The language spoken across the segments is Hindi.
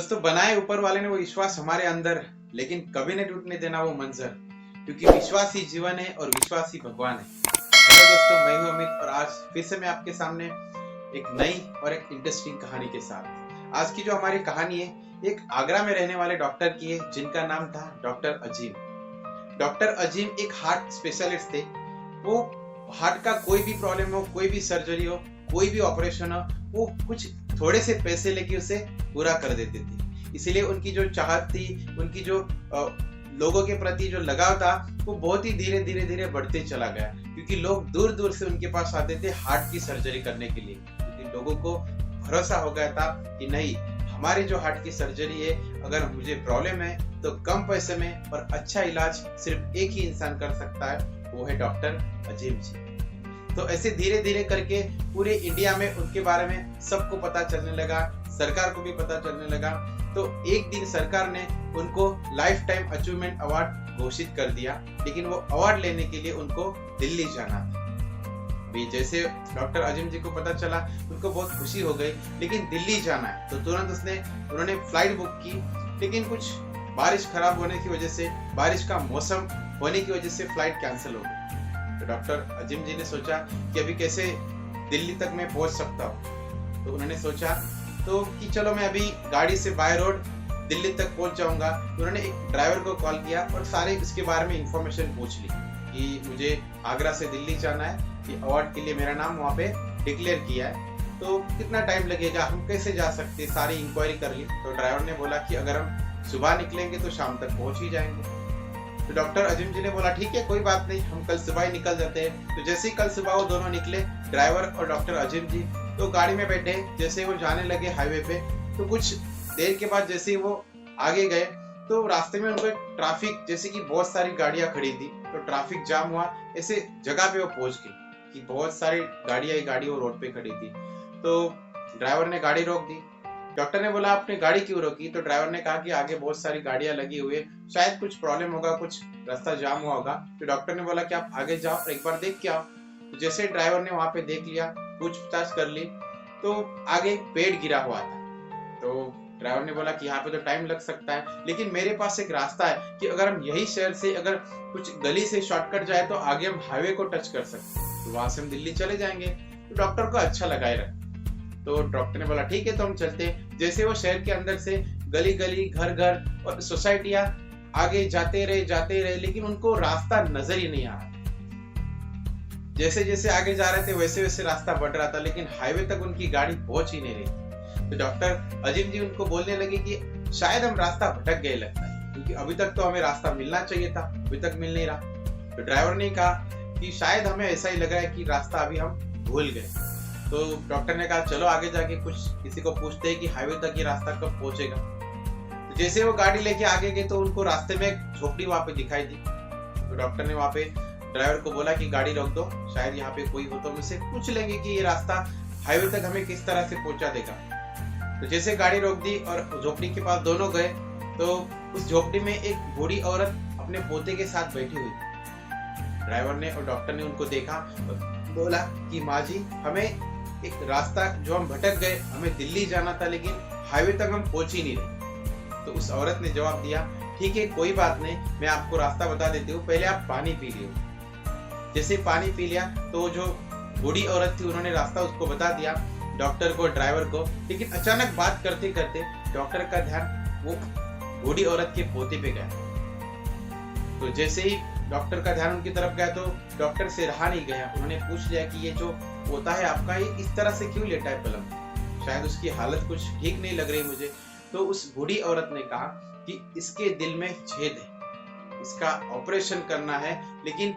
दोस्तों, बनाए ऊपर वाले ने वो विश्वास हमारे अंदर, लेकिन कभी नहीं टूटने देना वो मंजर, क्योंकि विश्वास ही जीवन है और विश्वास ही भगवान है। हेलो दोस्तों, मैं हूं अमित और आज फिर से मैं आपके सामने एक नई और एक इंटरेस्टिंग कहानी के साथ। आज की जो हमारी कहानी है एक आगरा में रहने वाले डॉक्टर की है, जिनका नाम था डॉक्टर अजीम। डॉक्टर अजीम एक हार्ट स्पेशलिस्ट थे। वो हार्ट का कोई भी प्रॉब्लम हो, कोई भी सर्जरी हो, कोई भी ऑपरेशन हो, वो कुछ थोड़े से पैसे लेके उसे पूरा कर देते थे। इसीलिए उनकी जो चाहत थी, उनकी जो लोगों के प्रति जो लगाव था, वो बहुत ही धीरे धीरे बढ़ते चला गया, क्योंकि लोग दूर दूर से उनके पास आते थे हार्ट की सर्जरी करने के लिए। क्योंकि लोगों को भरोसा हो गया था कि नहीं, हमारी जो हार्ट की सर्जरी है, अगर मुझे प्रॉब्लम है तो कम पैसे में और अच्छा इलाज सिर्फ एक ही इंसान कर सकता है, वो है डॉक्टर अजीम जी। तो ऐसे धीरे धीरे करके पूरे इंडिया में उनके बारे में सबको पता चलने लगा, सरकार को भी पता चलने लगा। तो एक दिन सरकार ने उनको लाइफ टाइम अचीवमेंट अवार्ड घोषित कर दिया, लेकिन वो अवार्ड लेने के लिए उनको दिल्ली जाना था। जैसे डॉक्टर अजीम जी को पता चला, उनको बहुत खुशी हो गई, लेकिन दिल्ली जाना है तो तुरंत उन्होंने फ्लाइट बुक की, लेकिन कुछ बारिश खराब होने की वजह से, बारिश का मौसम होने की वजह से फ्लाइट कैंसिल हो गई। तो डॉक्टर अजीम जी ने सोचा कि अभी कैसे दिल्ली तक मैं पहुंच सकता हूँ। तो उन्होंने सोचा तो कि चलो मैं अभी गाड़ी से बाय रोड दिल्ली तक पहुंच जाऊंगा। उन्होंने एक ड्राइवर को कॉल किया और सारे इसके बारे में इंफॉर्मेशन पूछ ली कि मुझे आगरा से दिल्ली जाना है, कि अवार्ड के लिए मेरा नाम वहाँ पे डिक्लेयर किया है, तो कितना टाइम लगेगा, हम कैसे जा सकते, सारी इंक्वायरी कर ली। तो ड्राइवर ने बोला कि अगर हम सुबह निकलेंगे तो शाम तक पहुंच ही जाएंगे। तो डॉक्टर अजीम जी ने बोला ठीक है, कोई बात नहीं, हम कल सुबह ही निकल जाते हैं। तो जैसे ही कल सुबह वो दोनों निकले, ड्राइवर और डॉक्टर अजीम जी, तो गाड़ी में बैठे। जैसे वो जाने लगे हाईवे पे, तो कुछ देर के बाद जैसे ही वो आगे गए तो रास्ते में उनको एक ट्रैफिक, जैसे कि बहुत सारी गाड़ियां खड़ी थी, तो ट्रैफिक जाम हुआ। ऐसे जगह पे वो पहुंच गए कि बहुत सारी गाड़ी वो रोड पे खड़ी थी। तो ड्राइवर ने गाड़ी रोक दी। डॉक्टर ने बोला आपने गाड़ी क्यों रोकी? तो ड्राइवर ने कहा कि आगे बहुत सारी गाड़ियां लगी हुई है, शायद कुछ प्रॉब्लम होगा, कुछ रास्ता जाम हुआ होगा। तो डॉक्टर ने बोला कि आप आगे जाओ और एक बार देख के आओ। तो जैसे ड्राइवर ने वहां पे देख लिया, पूछताछ कर ली, तो आगे पेड़ गिरा हुआ था। तो ड्राइवर ने बोला कि यहाँ पे तो टाइम लग सकता है, लेकिन मेरे पास एक रास्ता है कि अगर हम यही शहर से अगर कुछ गली से शॉर्टकट जाए तो आगे हम हाईवे को टच कर सकते हैं, तो वहां से हम दिल्ली चले जाएंगे। तो डॉक्टर को अच्छा लगा रहा। तो डॉक्टर ने बोला ठीक है, तो हम चलते हैं। जैसे वो शहर के अंदर से गली गली, घर घर और सोसाइटियां आगे जाते रहे, लेकिन उनको रास्ता नजर ही नहीं आ रहा। जैसे जैसे आगे जा रहे थे वैसे वैसे रास्ता बढ़ रहा था, लेकिन हाईवे तक उनकी गाड़ी पहुंच ही नहीं रही। तो डॉक्टर अजीम जी उनको बोलने लगे कि शायद हम रास्ता भटक गए लगता है, क्योंकि अभी तक तो हमें रास्ता मिलना चाहिए था, अभी तक मिल नहीं रहा। तो ड्राइवर ने कहा कि शायद हमें ऐसा ही लग रहा है कि रास्ता अभी हम भूल गए। तो डॉक्टर ने कहा चलो आगे जाके कुछ किसी को पूछते हैं कि हाईवे तक ये रास्ता कब पहुंचेगा। तो जैसे वो गाड़ी लेके आगे गए तो उनको रास्ते में एक झोपड़ी वहां पे दिखाई दी। तो डॉक्टर ने वहां पे ड्राइवर को बोला कि गाड़ी रोक दो, शायद यहाँ पे कोई हो तो मुझसे पूछ लेंगे कि ये रास्ता हाईवे तक हमें किस तरह से पहुंचा देगा। तो जैसे गाड़ी रोक दी और झोपड़ी के पास दोनों गए, तो उस झोपड़ी में एक बूढ़ी औरत अपने पोते के साथ बैठी हुई थी। ड्राइवर ने और डॉक्टर ने उनको देखा और बोला कि माँ जी, हमें एक रास्ता जो हम भटक गए, हमें दिल्ली जाना था, लेकिन हाईवे तक हम पहुंच ही नहीं रहे। तो उस औरत ने जवाब दिया ठीक है, कोई बात नहीं, मैं आपको रास्ता बता देती हूँ, पहले आप पानी पी लियो। जैसे पानी पी लिया तो जो बूढ़ी औरत थी उन्होंने रास्ता उसको बता दिया, डॉक्टर को, ड्राइवर को। लेकिन अचानक बात करते करते डॉक्टर का ध्यान वो बूढ़ी औरत के पोते पे गया। तो जैसे ही डॉक्टर का ध्यान उनकी तरफ गया तो डॉक्टर से रहा नहीं गया। उन्होंने पूछ लिया कि ये जो पोता है आपका, ये इस तरह से क्यों लेटा है पलंग, शायद उसकी हालत कुछ ठीक नहीं लग रही मुझे। तो उस बूढ़ी औरत ने कहा कि इसके दिल में छेद है, इसका ऑपरेशन करना है, लेकिन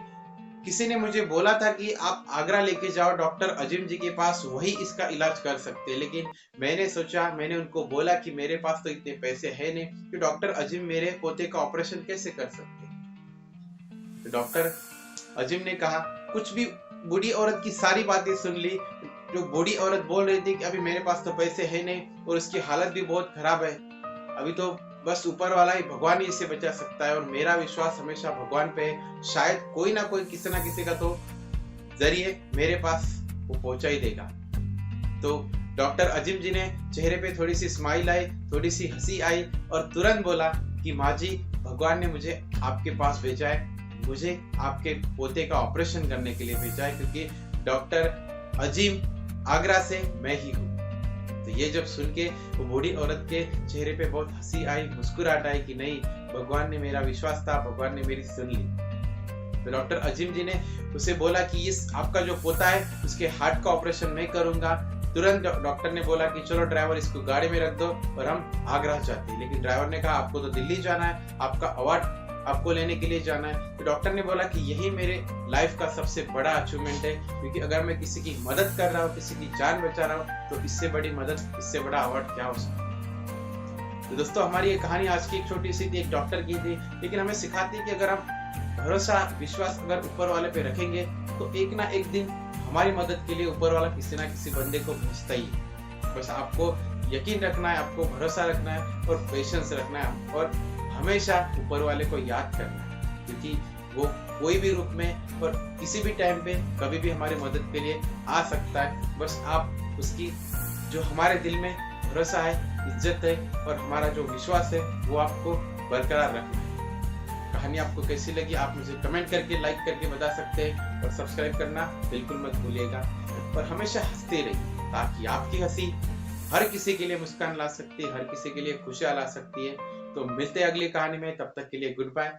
किसी ने मुझे बोला था कि आप आगरा लेके जाओ डॉक्टर अजीम जी के पास, वही इसका इलाज कर सकते हैं। लेकिन मैंने सोचा, मैंने उनको बोला कि मेरे पास तो इतने पैसे है नहीं कि डॉक्टर अजीम मेरे पोते का ऑपरेशन कैसे कर सकते। तो डॉक्टर अजीम ने कहा कुछ भी, बूढ़ी औरत की सारी बातें सुन ली। जो बूढ़ी औरत बोल रही थी कि अभी मेरे पास तो पैसे है नहीं और उसकी हालत भी बहुत खराब है, अभी तो बस ऊपर वाला ही, भगवान ही इसे बचा सकता है और मेरा विश्वास हमेशा भगवान पे है, शायद कोई ना कोई, किसी ना किसी का तो जरिए मेरे पास वो पहुंचा ही देगा। तो डॉक्टर अजीम जी ने चेहरे पे थोड़ी सी स्माइल आई, थोड़ी सी हंसी आई और तुरंत बोला कि माँ जी, भगवान ने मुझे आपके पास भेजा है, मुझे आपके पोते का ऑपरेशन करने के लिए भेजा है, क्योंकि डॉक्टर अजीम आगरा से मैं ही हूँ। तो ये जब सुन के वो बूढ़ी औरत के चेहरे पे बहुत हंसी आई, मुस्कुराहट आई कि नहीं, भगवान ने मेरा विश्वास था, भगवान ने मेरी सुन ली। तो डॉक्टर अजीम जी ने उसे बोला कि इस आपका जो पोता है उसके हार्ट का ऑपरेशन मैं करूंगा। तुरंत डॉक्टर ने बोला कि चलो ड्राइवर, इसको गाड़ी में रख दो और हम आगरा जाते हैं। लेकिन ड्राइवर ने कहा आपको तो दिल्ली जाना है, आपका अवार्ड आपको लेने के लिए जाना है। तो डॉक्टर ने बोला कि यही मेरे लाइफ का सबसे बड़ा अचीवमेंट है, क्योंकि अगर मैं किसी की मदद कर रहा हूँ, किसी की जान बचा रहा हूँ, तो इससे बड़ी मदद, इससे बड़ा अवार्ड क्या हो सकता है। तो दोस्तों, हमारी ये कहानी आज की एक छोटी सी थी, एक डॉक्टर की थी, लेकिन हमें सिखाती है कि अगर हम भरोसा, विश्वास अगर ऊपर वाले पे रखेंगे तो एक ना एक दिन हमारी मदद के लिए ऊपर वाला किसी ना किसी बंदे को भेजता ही है। बस आपको यकीन रखना है, आपको भरोसा रखना है और पेशेंस रखना है और हमेशा ऊपर वाले को याद करना है, क्योंकि वो कोई भी रूप में और किसी भी टाइम पे कभी भी हमारी मदद के लिए आ सकता है। बस आप उसकी जो हमारे दिल में भरोसा है, इज्जत है और हमारा जो विश्वास है वो आपको बरकरार रखना है। कहानी आपको कैसी लगी आप मुझे कमेंट करके, लाइक करके बता सकते हैं और सब्सक्राइब करना बिल्कुल मत भूलिएगा। और हमेशा हंसते रहिए, ताकि आपकी हंसी हर किसी के लिए मुस्कान ला सकती है, हर किसी के लिए खुशियां ला सकती है। तो मिलते हैं अगली कहानी में, तब तक के लिए गुड बाय।